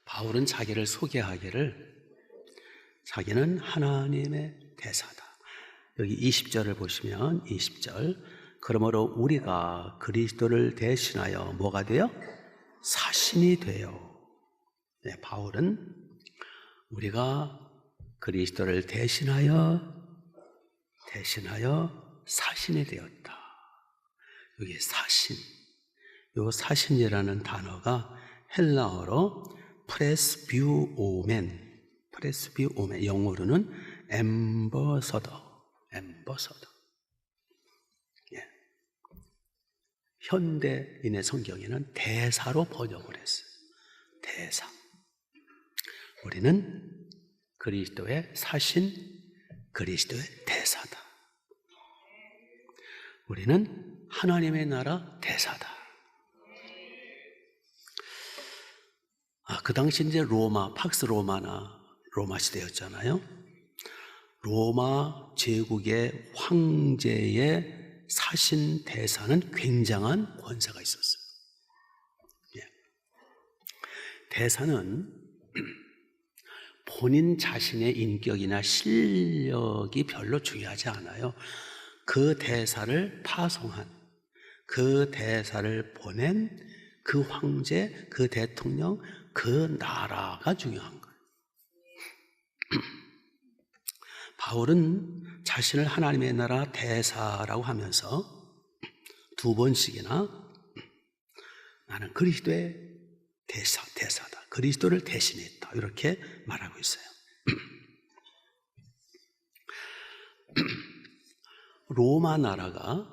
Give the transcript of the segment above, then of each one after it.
바울은 자기를 소개하기를 자기는 하나님의 대사다. 여기 20절을 보시면 20절, 그러므로 우리가 그리스도를 대신하여 뭐가 돼요? 사신이 돼요. 네, 바울은 우리가 그리스도를 대신하여 사신이 되었다. 여기 사신, 요 사신이라는 단어가 헬라어로 프레스뷰오멘, 영어로는 엠버서더. 예. 현대인의 성경에는 대사로 번역을 했어요. 대사. 우리는 그리스도의 사신, 그리스도의 대사다. 우리는 하나님의 나라 대사다. 그 당시 이제 팍스 로마 시대였잖아요. 로마 제국의 황제의 사신 대사는 굉장한 권세가 있었어요. 예. 대사는 본인 자신의 인격이나 실력이 별로 중요하지 않아요. 그 대사를 파송한, 그 대사를 보낸 그 황제, 그 대통령, 그 나라가 중요한 거예요. 바울은 자신을 하나님의 나라 대사라고 하면서 두 번씩이나 나는 그리스도의 대사다. 그리스도를 대신했다. 이렇게 말하고 있어요. 로마 나라가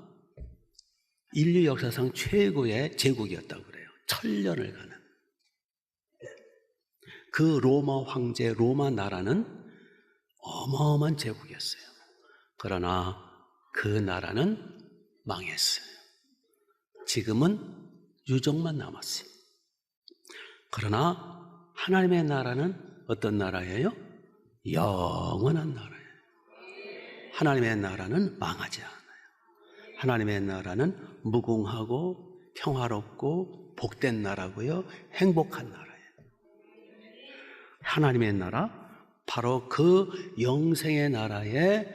인류 역사상 최고의 제국이었다고 그래요. 1000년을 가는. 그 로마 황제, 로마 나라는 어마어마한 제국이었어요. 그러나 그 나라는 망했어요. 지금은 유적만 남았어요. 그러나 하나님의 나라는 어떤 나라예요? 영원한 나라예요. 하나님의 나라는 망하지 않아요. 하나님의 나라는 무궁하고 평화롭고 복된 나라고요. 행복한 나라예요. 하나님의 나라, 바로 그 영생의 나라의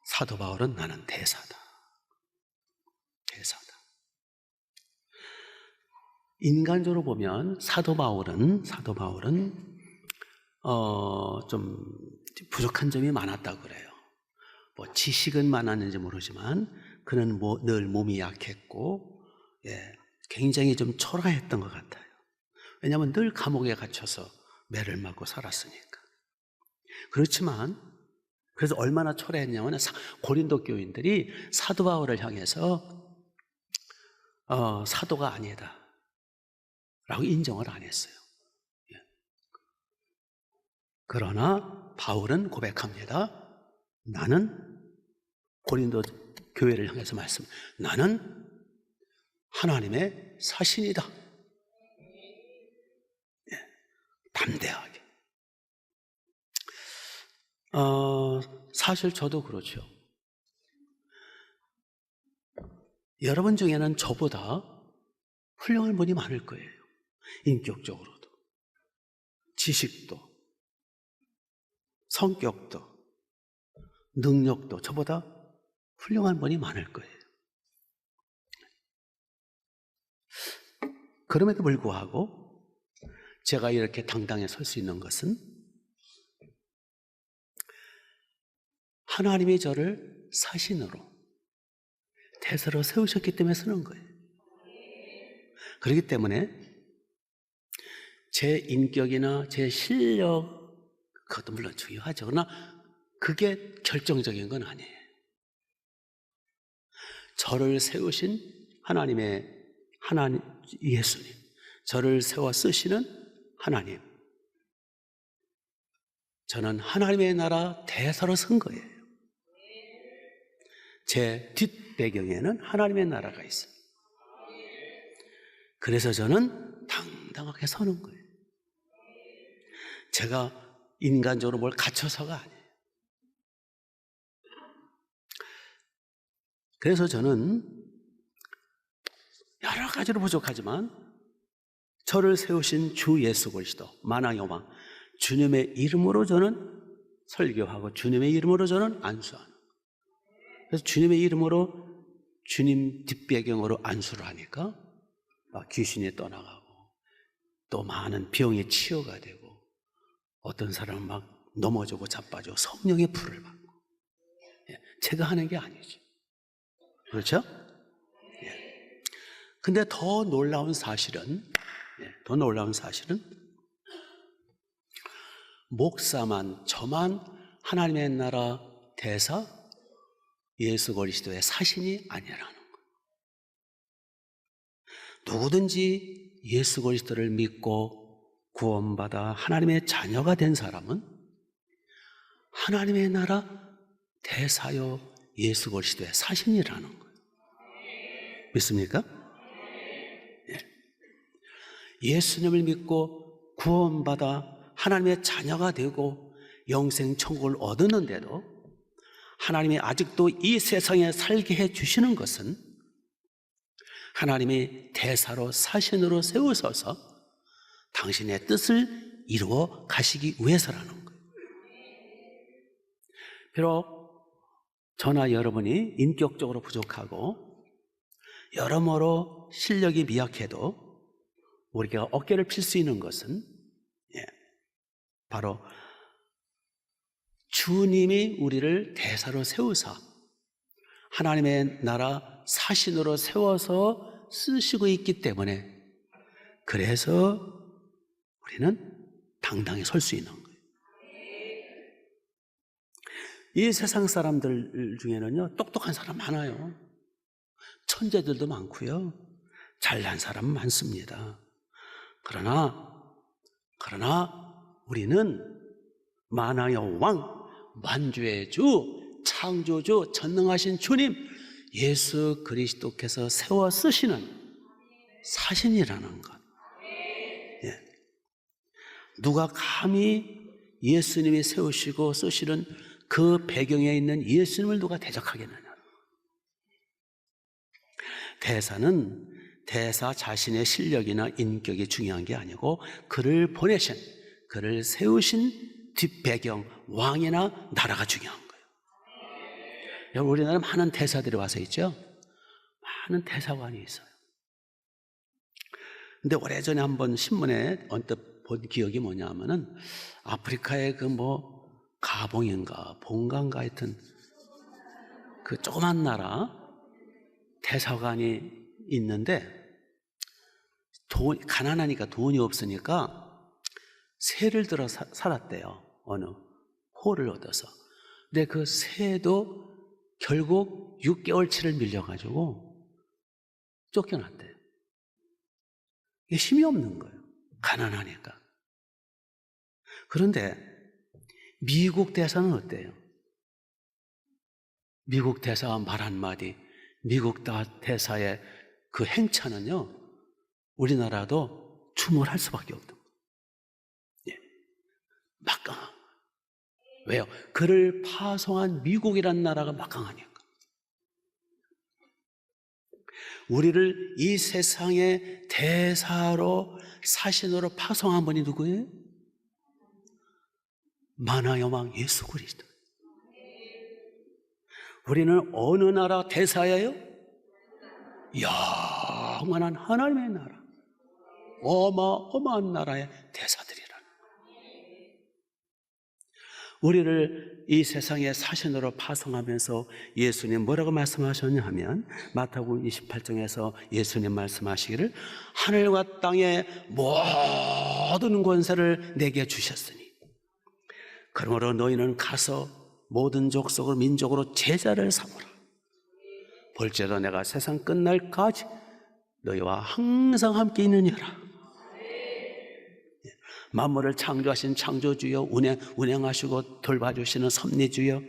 사도 바울은 나는 대사다. 인간적으로 보면 사도 바울은 좀 부족한 점이 많았다고 그래요. 뭐 지식은 많았는지 모르지만 그는 늘 몸이 약했고, 굉장히 좀 초라했던 것 같아요. 왜냐하면 늘 감옥에 갇혀서 매를 맞고 살았으니까. 그렇지만 그래서 얼마나 초라했냐면 고린도 교인들이 사도 바울을 향해서 사도가 아니다 라고 인정을 안 했어요. 그러나 바울은 고백합니다. 나는 고린도 교회를 향해서 나는 하나님의 사신이다. 담대하게. 사실 저도 그렇죠. 여러분 중에는 저보다 훌륭한 분이 많을 거예요. 인격적으로도, 지식도, 성격도, 능력도 저보다 훌륭한 분이 많을 거예요. 그럼에도 불구하고 제가 이렇게 당당히 설 수 있는 것은 하나님이 저를 사신으로, 대사로 세우셨기 때문에 서는 거예요. 그렇기 때문에 제 인격이나 제 실력, 그것도 물론 중요하죠. 그러나 그게 결정적인 건 아니에요. 저를 세우신 하나님 예수님, 저를 세워 쓰시는 하나님, 저는 하나님의 나라 대사로 선 거예요. 제 뒷배경에는 하나님의 나라가 있어요. 그래서 저는 당당하게 서는 거예요. 제가 인간적으로 뭘 갖춰서가 아니에요. 그래서 저는 여러 가지로 부족하지만 저를 세우신 주 예수 그리스도 만왕의 왕 주님의 이름으로 저는 설교하고 주님의 이름으로 저는 안수하는 거예요. 그래서 주님의 이름으로 주님 뒷배경으로 안수를 하니까 막 귀신이 떠나가고 또 많은 병이 치유가 되고 어떤 사람은 막 넘어지고 자빠지고 성령의 불을 받고. 제가 하는 게 아니죠. 그렇죠? 근데 더 놀라운 사실은 목사만 저만 하나님의 나라 대사 예수 그리스도의 사신이 아니라는 거예요. 누구든지 예수 그리스도를 믿고 구원받아 하나님의 자녀가 된 사람은 하나님의 나라 대사요 예수 그리스도의 사신이라는 거예요. 믿습니까? 예수님을 믿고 구원받아 하나님의 자녀가 되고 영생 천국을 얻었는데도 하나님이 아직도 이 세상에 살게 해주시는 것은 하나님이 대사로 사신으로 세우셔서 당신의 뜻을 이루어 가시기 위해서라는 거예요. 비록 저나 여러분이 인격적으로 부족하고 여러모로 실력이 미약해도 우리가 어깨를 필 수 있는 것은 바로 주님이 우리를 대사로 세우사 하나님의 나라 사신으로 세워서 쓰시고 있기 때문에 그래서 우리는 당당히 설 수 있는 거예요. 이 세상 사람들 중에는요 똑똑한 사람 많아요. 천재들도 많고요 잘난 사람 많습니다. 그러나 우리는 만왕의 왕, 만주의 주, 창조주, 전능하신 주님 예수 그리스도께서 세워 쓰시는 사신이라는 것. 누가 감히 예수님이 세우시고 쓰시는 그 배경에 있는 예수님을 누가 대적하겠느냐. 대사는 대사 자신의 실력이나 인격이 중요한 게 아니고 그를 보내신, 그를 세우신 뒷배경, 왕이나 나라가 중요한 거예요. 여러분, 우리나라에 많은 대사들이 와서 있죠? 많은 대사관이 있어요. 근데 오래전에 한번 신문에 언뜻 본 기억이 뭐냐 하면은 아프리카의 가봉인가 봉가인가 하여튼 그 조그만 나라 대사관이 있는데 가난하니까 돈이 없으니까 새를 들어 살았대요. 어느 호를 얻어서. 근데 그 새도 결국 6개월치를 밀려가지고 쫓겨났대요. 이게 힘이 없는 거예요. 가난하니까. 그런데 미국 대사는 어때요? 미국 대사 말 한마디, 미국 대사의 그 행차는요 우리나라도 추모할 수밖에 없던 거예요. 막강한. 왜요? 그를 파송한 미국이란 나라가 막강하니까. 우리를 이 세상의 대사로 사신으로 파송한 분이 누구예요? 만왕의 왕 예수 그리스도. 우리는 어느 나라 대사예요? 영원한 하나님의 나라, 어마어마한 나라의 대사들이라는 거예요. 우리를 이 세상의 사신으로 파송하면서 예수님 뭐라고 말씀하셨냐 하면 마태복음 28장에서 예수님 말씀하시기를 하늘과 땅의 모든 권세를 내게 주셨으니 그러므로 너희는 가서 모든 족속을 민족으로 제자를 삼으라. 볼지어다 내가 세상 끝날까지 너희와 항상 함께 있느니라. 만물을 창조하신 창조주여, 운행하시고 돌봐주시는 섭리주여,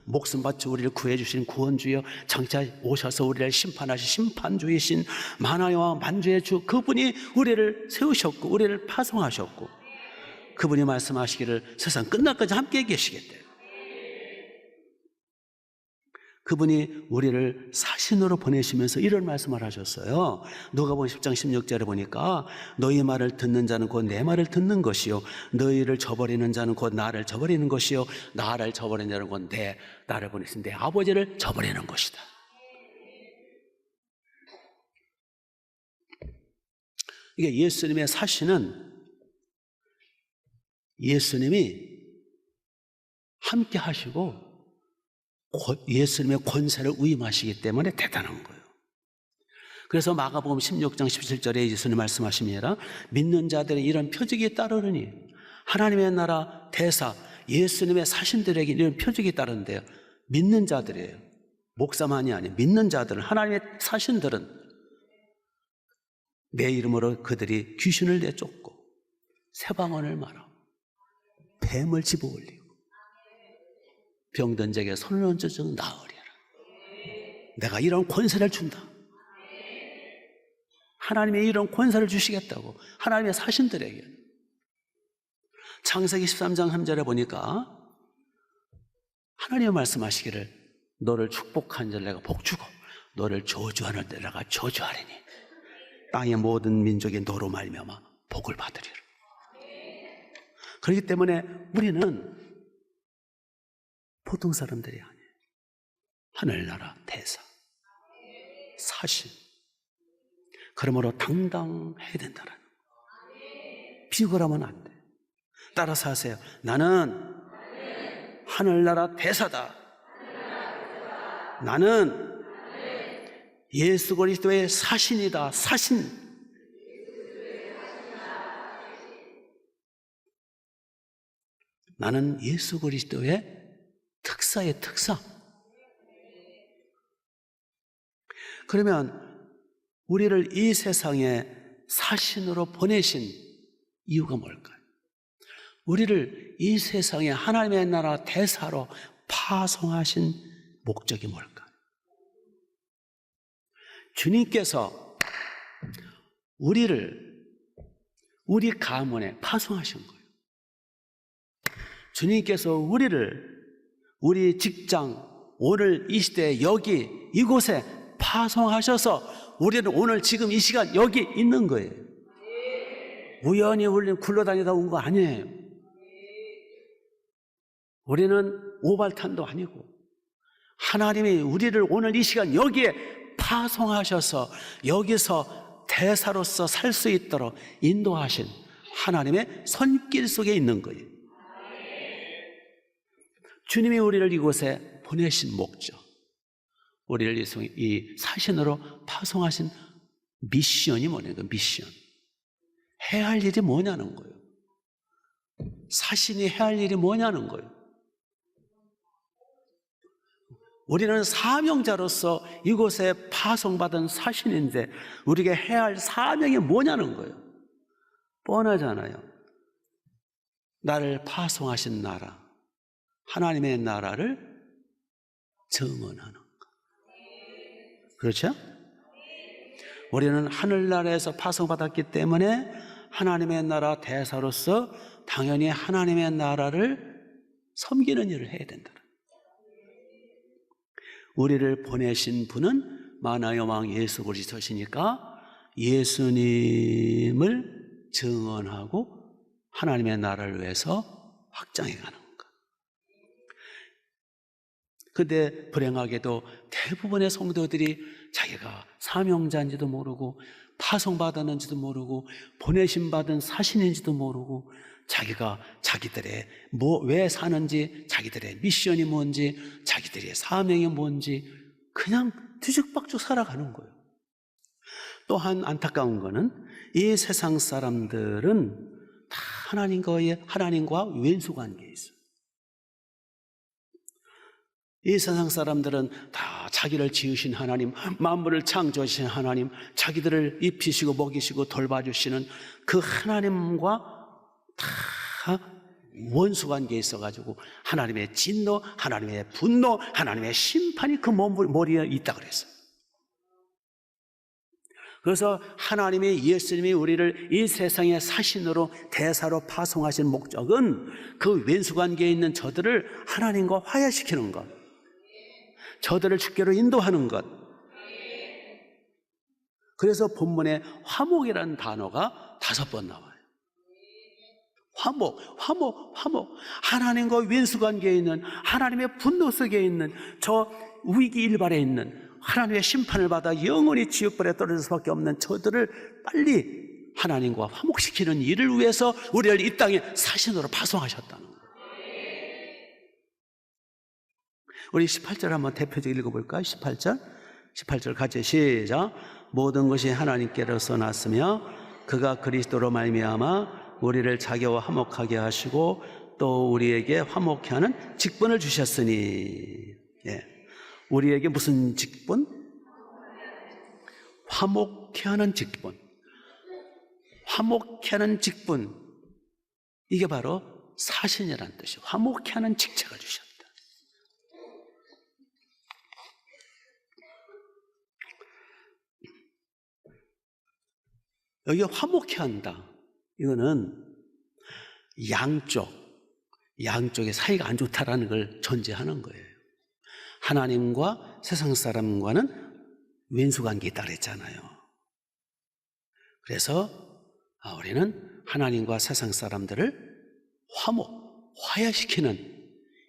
목숨 바쳐 우리를 구해주신 구원주여, 장차 오셔서 우리를 심판하신 심판주이신 만화와 만주의 주, 그분이 우리를 세우셨고 우리를 파송하셨고, 그분이 말씀하시기를 세상 끝날까지 함께 계시겠대요. 그분이 우리를 사신으로 보내시면서 이런 말씀을 하셨어요. 누가복음 10장 16절에 보니까 너희 말을 듣는 자는 곧 내 말을 듣는 것이요, 너희를 저버리는 자는 곧 나를 저버리는 것이요, 나를 저버리는 자는 곧 나를 보내신 내 아버지를 저버리는 것이다. 이게 예수님의 사신은 예수님이 함께 하시고 예수님의 권세를 위임하시기 때문에 대단한 거예요. 그래서 마가복음 16장 17절에 예수님 말씀하십니다. 믿는 자들은 이런 표적이 따르느니, 하나님의 나라 대사 예수님의 사신들에게 이런 표적이 따르는데요, 믿는 자들이에요. 목사만이 아니에요. 믿는 자들은, 하나님의 사신들은 내 이름으로 그들이 귀신을 내쫓고 새방언을 말하고 뱀을 집어올리고 병든 자에게 손을 얹어서 나으리라. 내가 이런 권세를 준다. 하나님의 이런 권세를 주시겠다고, 하나님의 사신들에게. 창세기 13장 3절에 보니까 하나님이 말씀하시기를 너를 축복한 자를 내가 복주고 너를 저주하는 자를 내가 저주하리니 땅의 모든 민족이 너로 말미암아 복을 받으리라. 그렇기 때문에 우리는 보통 사람들이 아니에요. 하늘나라 대사, 사신. 그러므로 당당해야 된다는 거예요. 비굴하면 안 돼. 따라서 하세요. 나는 하늘나라 대사다. 나는 예수 그리스도의 사신이다. 사신. 나는 예수 그리스도의 특사의 특사. 그러면 우리를 이 세상에 사신으로 보내신 이유가 뭘까요? 우리를 이 세상에 하나님의 나라 대사로 파송하신 목적이 뭘까요? 주님께서 우리를 우리 가문에 파송하신 거예요. 주님께서 우리를 우리 직장, 오늘 이 시대에 여기 이곳에 파송하셔서 우리는 오늘 지금 이 시간 여기 있는 거예요. 우연히 우리는 굴러다니다 온 거 아니에요. 우리는 오발탄도 아니고 하나님이 우리를 오늘 이 시간 여기에 파송하셔서 여기서 대사로서 살 수 있도록 인도하신 하나님의 손길 속에 있는 거예요. 주님이 우리를 이곳에 보내신 목적, 우리를 이 사신으로 파송하신 미션이 뭐냐는 거예요. 미션. 해야 할 일이 뭐냐는 거예요. 사신이 해야 할 일이 뭐냐는 거예요. 우리는 사명자로서 이곳에 파송받은 사신인데 우리가 해야 할 사명이 뭐냐는 거예요. 뻔하잖아요. 나를 파송하신 나라, 하나님의 나라를 증언하는 것. 그렇죠? 우리는 하늘나라에서 파송받았기 때문에 하나님의 나라 대사로서 당연히 하나님의 나라를 섬기는 일을 해야 된다. 우리를 보내신 분은 만화의 왕 예수 그리스도시니까 예수님을 증언하고 하나님의 나라를 위해서 확장해 가는 것. 그런데 불행하게도 대부분의 성도들이 자기가 사명자인지도 모르고 파송받았는지도 모르고 보내심받은 사신인지도 모르고 자기가 자기들의 왜 사는지, 자기들의 미션이 뭔지, 자기들의 사명이 뭔지 그냥 뒤죽박죽 살아가는 거예요. 또한 안타까운 거는 이 세상 사람들은 다 하나님과 왼수관계에 있어요. 이 세상 사람들은 다 자기를 지으신 하나님, 만물을 창조하신 하나님, 자기들을 입히시고 먹이시고 돌봐주시는 그 하나님과 다 원수관계에 있어가지고 하나님의 진노, 하나님의 분노, 하나님의 심판이 그 머리에 있다 그랬어요. 그래서 하나님이, 예수님이 우리를 이 세상의 사신으로 대사로 파송하신 목적은 그 왼수관계에 있는 저들을 하나님과 화해시키는 것, 저들을 주께로 인도하는 것. 그래서 본문에 화목이라는 단어가 5번 나와요. 화목. 하나님과 왼수관계에 있는, 하나님의 분노 속에 있는, 저 위기 일발에 있는, 하나님의 심판을 받아 영원히 지옥불에 떨어질 수밖에 없는 저들을 빨리 하나님과 화목시키는 일을 위해서 우리를 이 땅에 사신으로 파송하셨다는 거예요. 우리 18절 한번 대표적으로 읽어볼까요? 18절 같이 시작. 모든 것이 하나님께로서 났으며 그가 그리스도로 말미암아 우리를 자기와 화목하게 하시고 또 우리에게 화목케 하는 직분을 주셨으니. 우리에게 무슨 직분? 화목케 하는 직분. 화목케 하는 직분. 이게 바로 사신이라는 뜻이에요. 화목케 하는 직책을 주셨다. 여기 화목케 한다. 이거는 양쪽의 사이가 안 좋다라는 걸 전제하는 거예요. 하나님과 세상 사람과는 왼수관계에 있다 그랬잖아요. 그래서 우리는 하나님과 세상 사람들을 화해시키는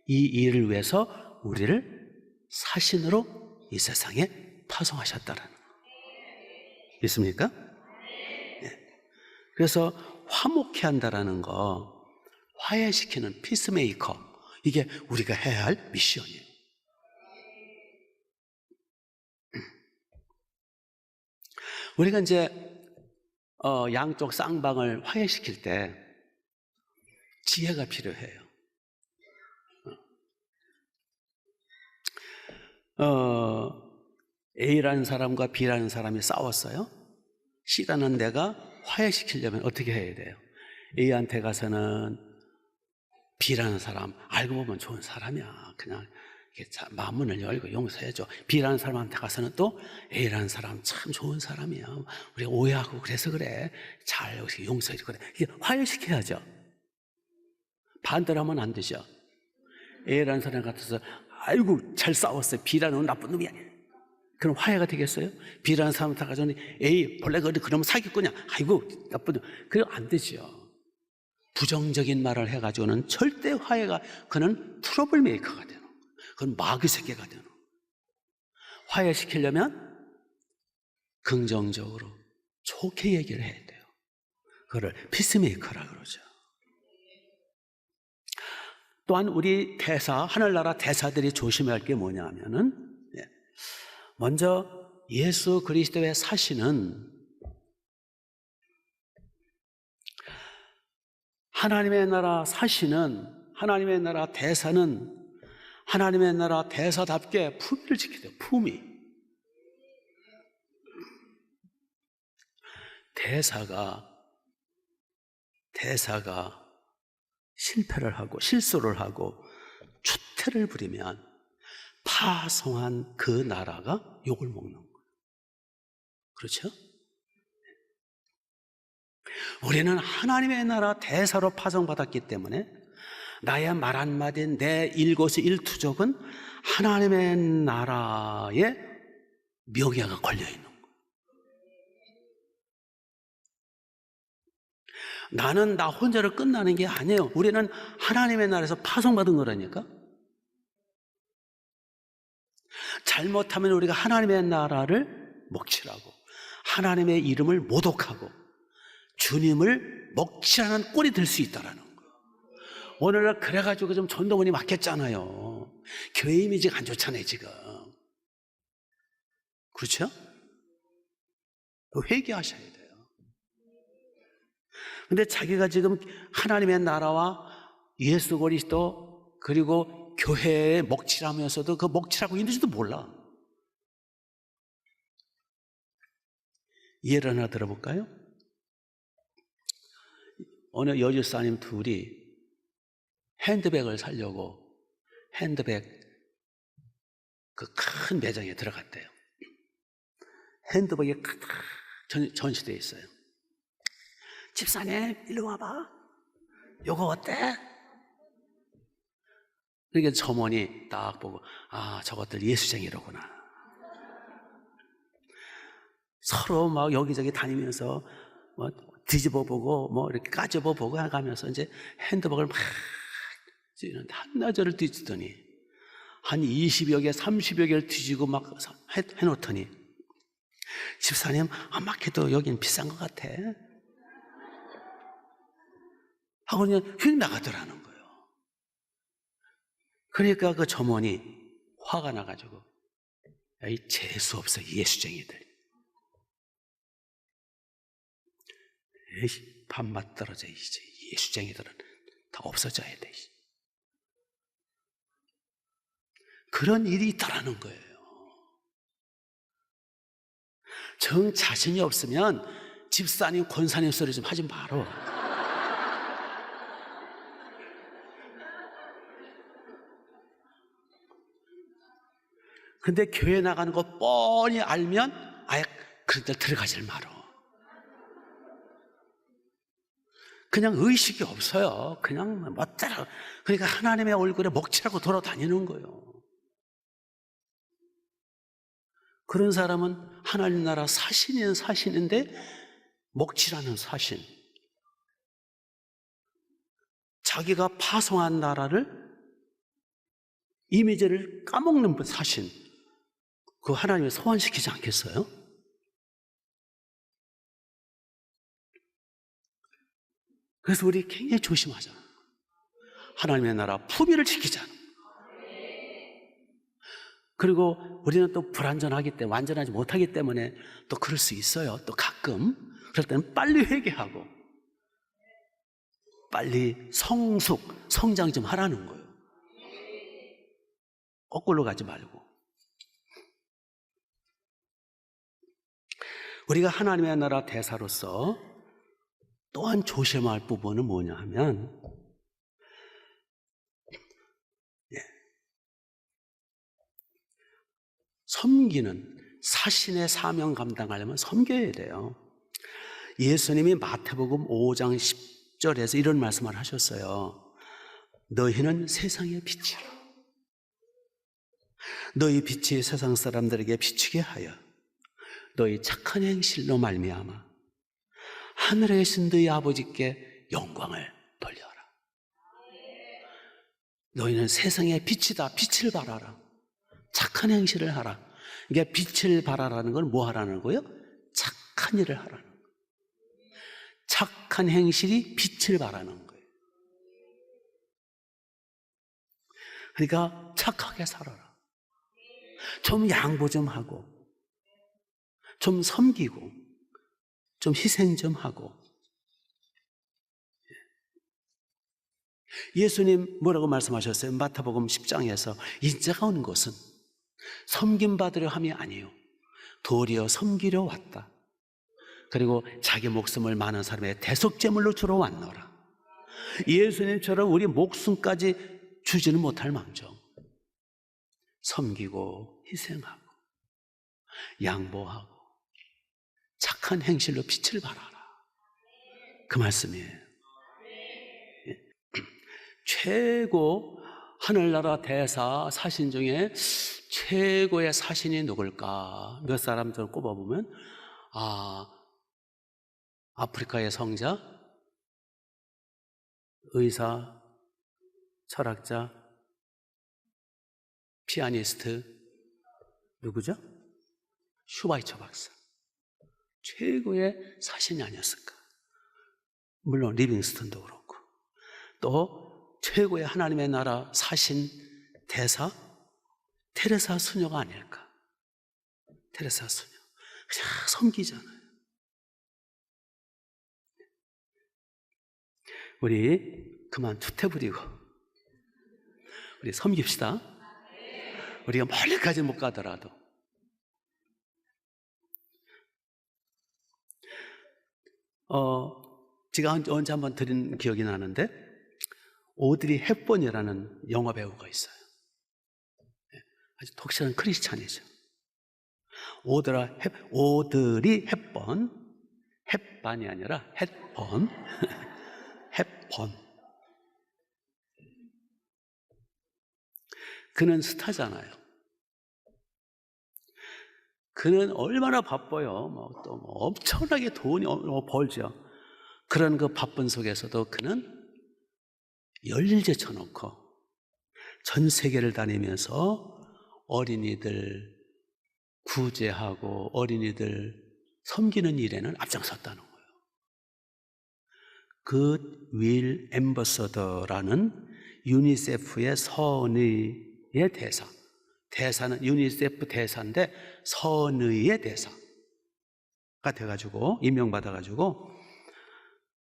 이 일을 위해서 우리를 사신으로 이 세상에 파송하셨다라는 거. 있습니까? 그래서 화목케 한다라는 거, 화해시키는 피스메이커, 이게 우리가 해야 할 미션이에요. 우리가 이제 양쪽 쌍방을 화해시킬 때 지혜가 필요해요. A라는 사람과 B라는 사람이 싸웠어요. C라는 내가 화해시키려면 어떻게 해야 돼요? A한테 가서는 B라는 사람, 알고 보면 좋은 사람이야. 그냥 마음문을 열고 용서해줘. B라는 사람한테 가서는 또 A라는 사람 참 좋은 사람이야. 우리가 오해하고 그래서 그래. 잘 용서해줘. 그래. 이게 화해시켜야죠. 반대로 하면 안 되죠. A라는 사람 같아서 아이고 잘 싸웠어요. B라는 나쁜 놈이야. 그럼 화해가 되겠어요? B라는 사람한테 가서는 A 본래 그러면 사기꾼이야. 아이고 나쁜 놈. 그럼 안 되죠. 부정적인 말을 해가지고는 절대 화해가, 그는 트러블 메이커가 되는 거예요. 그건 마귀 새끼가 되는 거예요. 화해시키려면 긍정적으로 좋게 얘기를 해야 돼요. 그걸 피스메이커라 그러죠. 또한 우리 하늘나라 대사들이 조심해야 할 게 뭐냐 하면은, 먼저 예수 그리스도의 사신은 하나님의 나라 사신은, 하나님의 나라 대사는 하나님의 나라 대사답게 품위를 지켜야 돼요. 품위. 대사가 실패를 하고 실수를 하고 추태를 부리면 파송한 그 나라가 욕을 먹는 거예요. 그렇죠? 우리는 하나님의 나라 대사로 파송받았기 때문에 나의 말 한마디, 내 일거수 일투족은 하나님의 나라의 명예가 걸려있는 거예요. 나는 나 혼자로 끝나는 게 아니에요. 우리는 하나님의 나라에서 파송받은 거라니까. 잘못하면 우리가 하나님의 나라를 먹칠하고 하나님의 이름을 모독하고 주님을 먹칠하는 꼴이 될 수 있다는 거예요. 오늘날 그래가지고 좀 전도원이 막혔잖아요. 교회 이미지가 안 좋잖아요 지금. 그렇죠? 회개하셔야 돼요. 근데 자기가 지금 하나님의 나라와 예수 그리스도 그리고 교회에 먹칠하면서도 그 먹칠하고 있는지도 몰라. 예를 하나 들어볼까요? 어느 여집사님 둘이 핸드백을 사려고 핸드백 그 큰 매장에 들어갔대요. 핸드백이 가득 전시되어 있어요. 집사님, 일로 와봐. 요거 어때? 그러니까 점원이 딱 보고, 아, 저것들 예수쟁이로구나. 서로 막 여기저기 다니면서 뭐 뒤집어 보고 뭐 이렇게 까집어 보고 가면서 이제 핸드백을 막 한나절을 뒤지더니 한 20여 개, 30여 개를 뒤지고 막 해놓더니 집사님, 안 막혀도 여긴 비싼 것 같아 하고 그냥 휙 나가더라는 거예요. 그러니까 그 점원이 화가 나가지고, 이 재수없어 예수쟁이들, 에이, 밥맛 떨어져. 이제 예수쟁이들은 다 없어져야 돼. 그런 일이 있다라는 거예요. 정 자신이 없으면 집사님, 권사님 소리 좀 하지 마라. 근데 교회 나가는 거 뻔히 알면 아예 그런 데 들어가질 마라. 그냥 의식이 없어요. 그냥 멋대로. 그러니까 하나님의 얼굴에 먹칠하고 돌아다니는 거예요. 그런 사람은 하나님 나라 사신인 사신인데 먹칠하는 사신. 자기가 파송한 나라를, 이미지를 까먹는 사신. 그거 하나님이 소환시키지 않겠어요? 그래서 우리 굉장히 조심하자. 하나님의 나라 풍요를 지키자. 그리고 우리는 또 불완전하기 때문에, 완전하지 못하기 때문에 또 그럴 수 있어요. 또 가끔. 그럴 때는 빨리 회개하고 빨리 성장 좀 하라는 거예요. 거꾸로 가지 말고. 우리가 하나님의 나라 대사로서 또한 조심해야 할 부분은 뭐냐 하면, 섬기는, 사신의 사명 감당하려면 섬겨야 돼요. 예수님이 마태복음 5장 10절에서 이런 말씀을 하셨어요. 너희는 세상의 빛이라. 너희 빛이 세상 사람들에게 비추게 하여 너희 착한 행실로 말미암아 하늘에 계신 너희 아버지께 영광을 돌려라. 너희는 세상의 빛이다. 빛을 발하라. 착한 행실을 하라. 이게 빛을 발하라는 건 뭐 하라는 거예요? 착한 일을 하라는 거예요. 착한 행실이 빛을 발하는 거예요. 그러니까 착하게 살아라. 좀 양보 좀 하고, 좀 섬기고, 좀 희생 좀 하고. 예수님 뭐라고 말씀하셨어요? 마태복음 10장에서 인자가 오는 것은 섬김받으려 함이 아니요 도리어 섬기려 왔다. 그리고 자기 목숨을 많은 사람의 대속제물로 주러 왔노라. 예수님처럼 우리 목숨까지 주지는 못할 망정 섬기고 희생하고 양보하고 착한 행실로 빛을 발하라. 그 말씀이에요. 최고 하늘나라 대사 사신 중에 최고의 사신이 누굴까? 몇 사람들 꼽아보면 아프리카의 성자, 의사, 철학자, 피아니스트, 누구죠? 슈바이처 박사. 최고의 사신이 아니었을까? 물론 리빙스턴도 그렇고. 또 최고의 하나님의 나라 사신 대사, 테레사 수녀가 아닐까? 테레사 수녀. 그냥 섬기잖아요. 우리 그만 투태 부리고 우리 섬깁시다. 우리가 멀리까지 못 가더라도. 제가 언제 한번 드린 기억이 나는데, 오드리 헵번이라는 영화 배우가 있어요. 아주 독실한 크리스찬이죠. 오드리 헵번, 햇반이 아니라 햇번, 햇번. 그는 스타잖아요. 그는 얼마나 바빠요. 또 엄청나게 돈이 벌죠. 그런 그 바쁜 속에서도 그는 열일제 쳐놓고 전 세계를 다니면서 어린이들 구제하고 어린이들 섬기는 일에는 앞장섰다는 거예요. 굿윌 앰버서더라는 유니세프의 선의의 대사. 대사는 유니세프 대사인데 선의의 대사가 돼가지고 임명받아가지고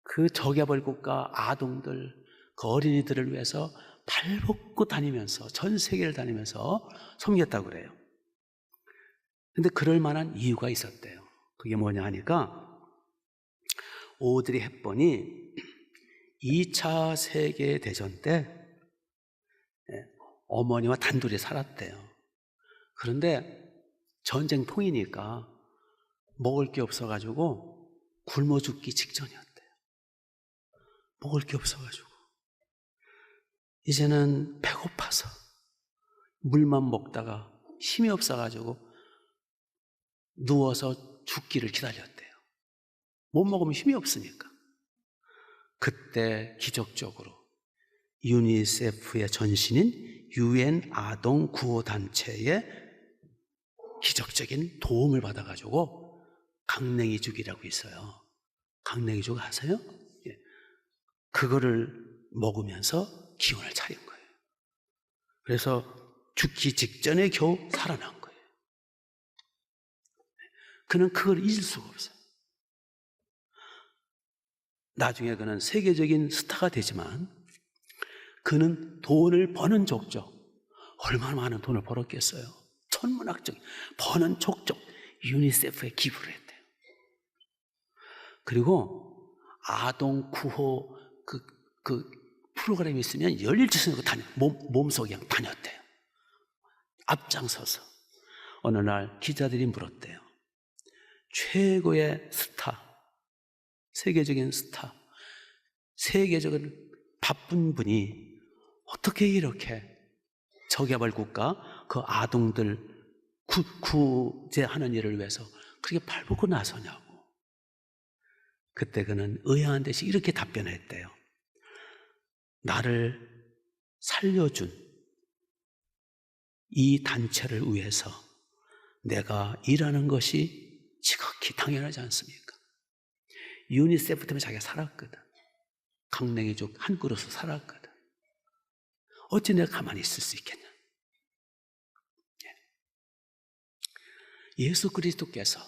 그 저개발 국가 아동들, 그 어린이들을 위해서 발벗고 다니면서 전 세계를 다니면서 섬겼다고 그래요. 근데 그럴 만한 이유가 있었대요. 그게 뭐냐 하니까 오드리 헵번이 2차 세계대전 때 어머니와 단둘이 살았대요. 그런데 전쟁통이니까 먹을 게 없어가지고 굶어 죽기 직전이었대요. 먹을 게 없어가지고 이제는 배고파서 물만 먹다가 힘이 없어가지고 누워서 죽기를 기다렸대요. 못 먹으면 힘이 없으니까. 그때 기적적으로 유니세프의 전신인 UN 아동 구호 단체의 기적적인 도움을 받아가지고 강냉이죽이라고 있어요. 강냉이죽 아세요? 예. 그거를 먹으면서 기운을 차린 거예요. 그래서 죽기 직전에 겨우 살아난 거예요. 그는 그걸 잊을 수가 없어요. 나중에 그는 세계적인 스타가 되지만 그는 돈을 버는 족족, 얼마나 많은 돈을 벌었겠어요. 천문학적 버는 족족 유니세프에 기부를 했대요. 그리고 아동 구호 그 프로그램이 있으면 열일지선으로 몸속에 그냥 다녔대요. 앞장서서 어느 날 기자들이 물었대요. 최고의 스타, 세계적인 스타, 세계적인 바쁜 분이 어떻게 이렇게 저개발 국가 그 아동들 구제하는 일을 위해서 그렇게 발벗고 나서냐고. 그때 그는 의아한 듯이 이렇게 답변했대요. 나를 살려준 이 단체를 위해서 내가 일하는 것이 지극히 당연하지 않습니까? 유니세프 때문에 자기가 살았거든. 강냉이죽 한 그릇을 살았거든. 어찌 내가 가만히 있을 수 있겠냐? 예수 그리스도께서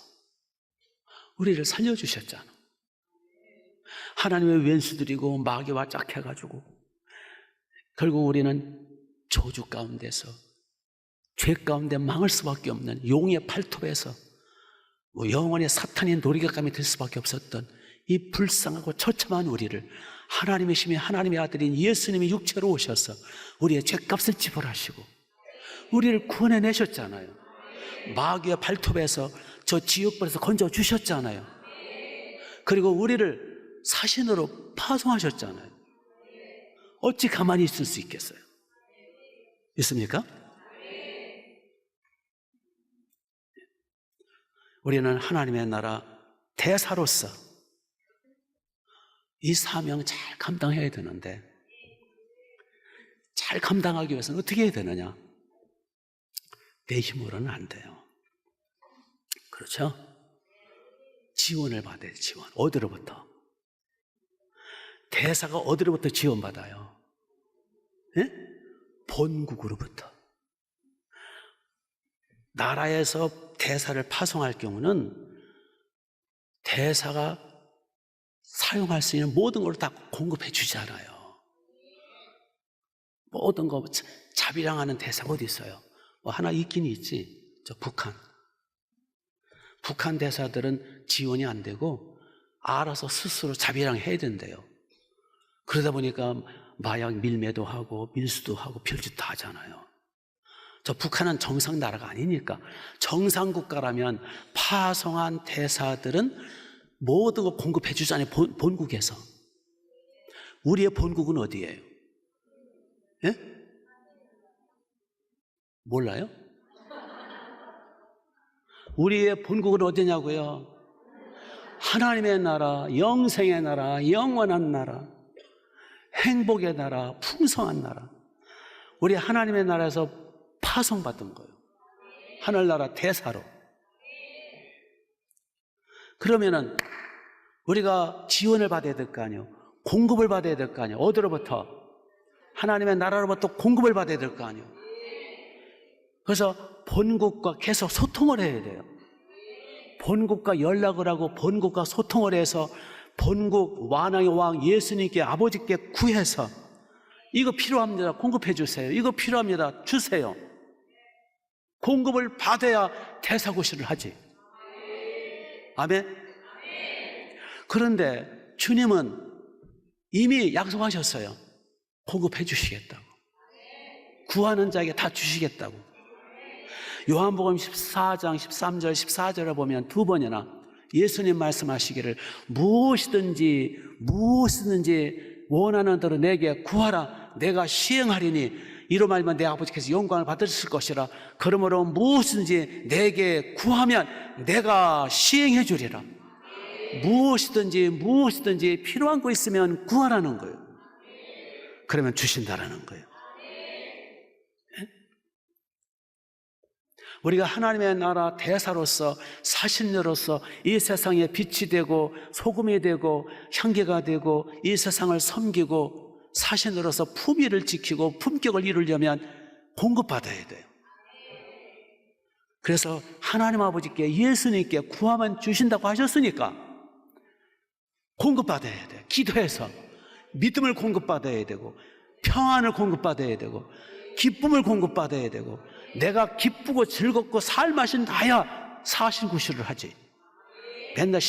우리를 살려주셨잖아. 하나님의 왼수들이고 마귀와 짝해가지고 결국 우리는 저주 가운데서 죄 가운데 망할 수밖에 없는 용의 팔톱에서 영원히 사탄의 놀이감이 될 수밖에 없었던 이 불쌍하고 처참한 우리를 하나님의 심히 하나님의 아들인 예수님이 육체로 오셔서 우리의 죄값을 지불하시고 우리를 구원해내셨잖아요. 마귀의 발톱에서 저 지옥불에서 건져주셨잖아요. 그리고 우리를 사신으로 파송하셨잖아요. 어찌 가만히 있을 수 있겠어요? 있습니까? 우리는 하나님의 나라 대사로서 이 사명 잘 감당해야 되는데 잘 감당하기 위해서는 어떻게 해야 되느냐? 내 힘으로는 안 돼요. 그렇죠? 지원을 받아야 돼요. 지원. 어디로부터? 대사가 어디로부터 지원받아요? 예? 본국으로부터. 나라에서 대사를 파송할 경우는 대사가 사용할 수 있는 모든 걸 다 공급해 주잖아요. 모든 거 자비랑하는 대사가 어디 있어요? 뭐 하나 있긴 있지. 저 북한. 북한 대사들은 지원이 안 되고 알아서 스스로 자비랑 해야 된대요. 그러다 보니까 마약 밀매도 하고 밀수도 하고 별짓 다 하잖아요. 저 북한은 정상 나라가 아니니까. 정상 국가라면 파송한 대사들은 모든 거 공급해 주잖아요. 본국에서. 우리의 본국은 어디예요? 예? 몰라요? 우리의 본국은 어디냐고요? 하나님의 나라, 영생의 나라, 영원한 나라, 행복의 나라, 풍성한 나라. 우리 하나님의 나라에서 파송받은 거예요. 하늘나라 대사로. 그러면은 우리가 지원을 받아야 될 거 아니에요. 공급을 받아야 될 거 아니에요. 어디로부터? 하나님의 나라로부터 공급을 받아야 될 거 아니에요. 그래서 본국과 계속 소통을 해야 돼요. 본국과 연락을 하고 본국과 소통을 해서 본국 왕의 왕 예수님께 아버지께 구해서 이거 필요합니다. 공급해 주세요. 이거 필요합니다. 주세요. 공급을 받아야 대사고시를 하지. 아멘? 그런데 주님은 이미 약속하셨어요. 공급해 주시겠다고. 구하는 자에게 다 주시겠다고. 요한복음 14장 13절 14절에 보면 두 번이나 예수님 말씀하시기를 무엇이든지 원하는 대로 내게 구하라. 내가 시행하리니 이로 말하면 내 아버지께서 영광을 받으실 것이라. 그러므로 무엇이든지 내게 구하면 내가 시행해 주리라. 무엇이든지 필요한 거 있으면 구하라는 거예요. 그러면 주신다라는 거예요. 우리가 하나님의 나라 대사로서 사신녀로서 이 세상에 빛이 되고 소금이 되고 향기가 되고 이 세상을 섬기고 사신으로서 품위를 지키고 품격을 이루려면 공급받아야 돼요. 그래서 하나님 아버지께 예수님께 구하면 주신다고 하셨으니까 공급받아야 돼요. 기도해서 믿음을 공급받아야 되고 평안을 공급받아야 되고 기쁨을 공급받아야 되고 내가 기쁘고 즐겁고 살맛이 나야 사신구실을 하지. 맨날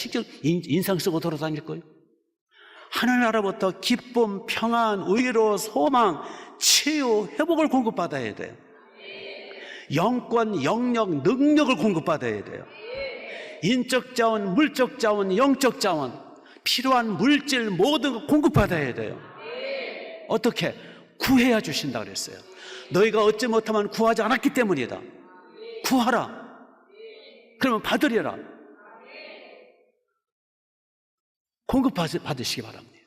인상 쓰고 돌아다닐 거예요. 하늘나라부터 기쁨, 평안, 위로, 소망, 치유, 회복을 공급받아야 돼요. 영권, 영역, 능력을 공급받아야 돼요. 인적 자원, 물적 자원, 영적 자원, 필요한 물질 모든 걸 공급받아야 돼요. 어떻게? 구해야 주신다 그랬어요. 너희가 얻지 못하면 구하지 않았기 때문이다. 구하라. 그러면 받으리라. 공급받으시기 바랍니다.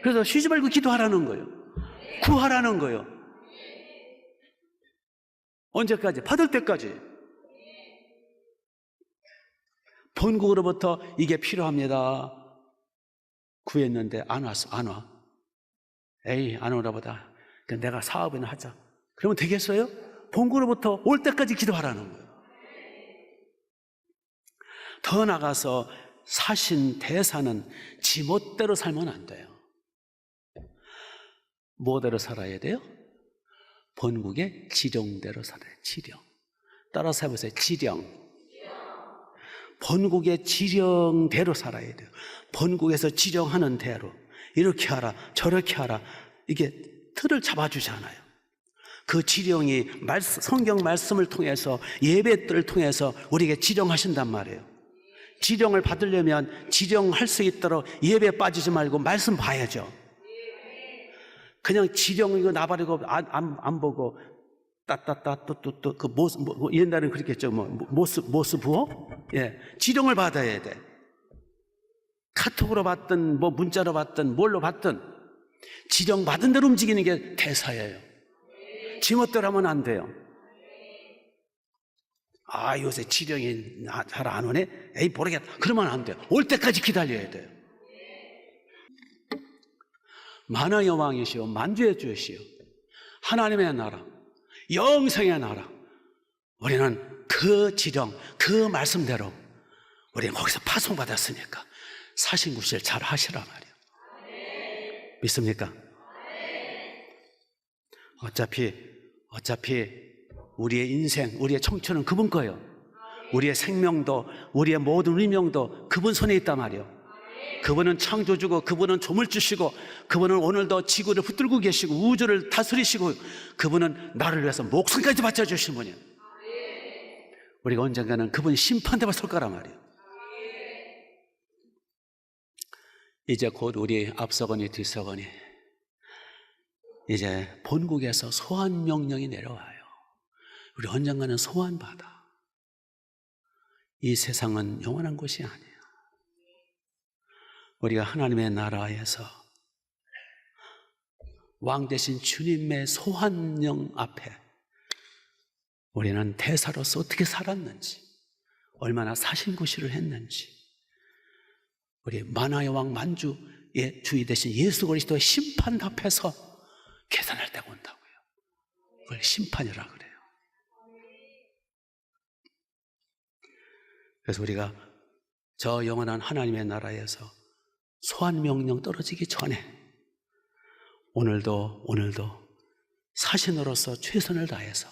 그래서 쉬지 말고 기도하라는 거예요. 구하라는 거예요. 언제까지? 받을 때까지. 본국으로부터 이게 필요합니다. 구했는데 안 왔어. 안 와. 에이, 안 오나 보다. 내가 사업이나 하자. 그러면 되겠어요? 본국으로부터 올 때까지 기도하라는 거예요. 더 나가서 사신 대사는 지멋대로 살면 안 돼요. 뭐대로 살아야 돼요? 본국의 지령대로 살아요. 지령. 따라서 해보세요. 지령. 본국의 지령대로 살아야 돼요. 본국에서 지령하는 대로 이렇게 하라 저렇게 하라 이게 틀을 잡아주잖아요. 그 지령이 성경 말씀을 통해서 예배들을 통해서 우리에게 지령하신단 말이에요. 지령을 받으려면 지령할 수 있도록 예배에 빠지지 말고 말씀 봐야죠. 그냥 지령 이거 나발이고 안 보고 따따따 또또또 그 옛날에는 그렇게 했죠. 모스 부어? 예, 지령을 받아야 돼. 카톡으로 받든 문자로 받든 뭘로 받든 지령 받은 대로 움직이는 게 대사예요. 지멋대로 하면 안 돼요. 아, 요새 지령이 잘 안 오네? 에이, 모르겠다. 그러면 안 돼요. 올 때까지 기다려야 돼요. 만왕의 왕이시오, 만주의 주시오, 하나님의 나라, 영생의 나라. 우리는 그 지령, 그 말씀대로 우리는 거기서 파송받았으니까 사신구실 잘 하시란 말이에요. 믿습니까? 어차피 우리의 인생, 우리의 청춘은 그분 거예요. 우리의 생명도, 우리의 모든 운명도 그분 손에 있단 말이에요. 그분은 창조주고, 그분은 조물주시고, 그분은 오늘도 지구를 붙들고 계시고 우주를 다스리시고, 그분은 나를 위해서 목숨까지 바쳐주신 분이에요. 우리가 언젠가는 그분 심판대에 설 거란 말이에요. 이제 곧 우리 앞서거니 뒤서거니 이제 본국에서 소환 명령이 내려와요. 우리 언젠가는 소환받아. 이 세상은 영원한 곳이 아니에요. 우리가 하나님의 나라에서 왕 대신 주님의 소환령 앞에 우리는 대사로서 어떻게 살았는지, 얼마나 사신구실을 했는지, 우리 만화의 왕 만주의 주의 대신 예수 그리스도의 심판 앞에서 계산할 때가 온다고요. 그걸 심판이라 그래요. 그래서 우리가 저 영원한 하나님의 나라에서 소환 명령 떨어지기 전에 오늘도 사신으로서 최선을 다해서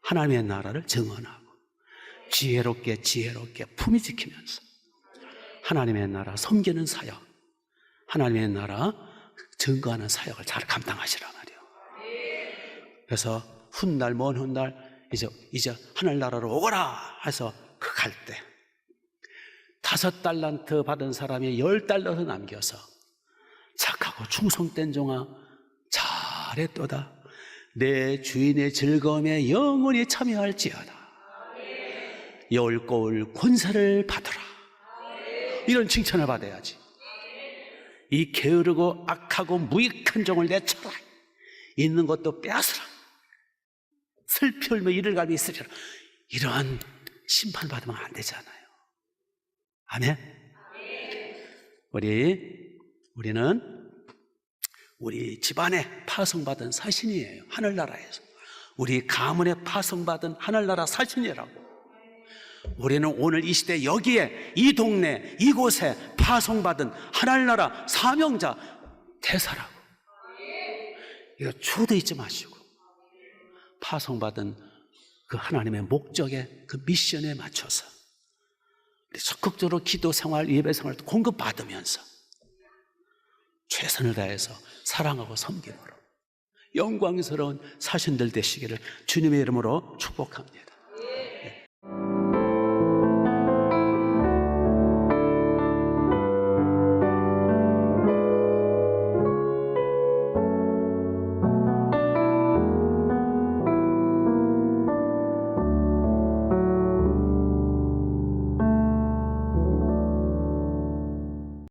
하나님의 나라를 증언하고 지혜롭게 품위 지키면서 하나님의 나라 섬기는 사역, 하나님의 나라 증거하는 사역을 잘 감당하시란 말이에요. 그래서 훗날 먼 훗날 이제 하늘나라로 오거라 해서 그 갈 때 5달란트 받은 사람이 10달러를 남겨서 착하고 충성된 종아 잘했도다, 내 주인의 즐거움에 영원히 참여할지어다, 열고울 권세를 받으라, 이런 칭찬을 받아야지. 이 게으르고 악하고 무익한 종을 내쳐라, 있는 것도 빼앗으라, 슬피 울며 이를 갈미 있으리라, 이러한 심판받으면 안 되잖아요. 아멘? 우리는 우리 집안에 파송받은 사신이에요. 하늘나라에서 우리 가문에 파송받은 하늘나라 사신이라고. 우리는 오늘 이 시대 여기에, 이 동네 이곳에 파송받은 하늘나라 사명자 대사라고. 이거 추도 잊지 마시고 파송받은 그 하나님의 목적에, 그 미션에 맞춰서 적극적으로 기도 생활, 예배 생활도 공급받으면서 최선을 다해서 사랑하고 섬김으로 영광스러운 사신들 되시기를 주님의 이름으로 축복합니다.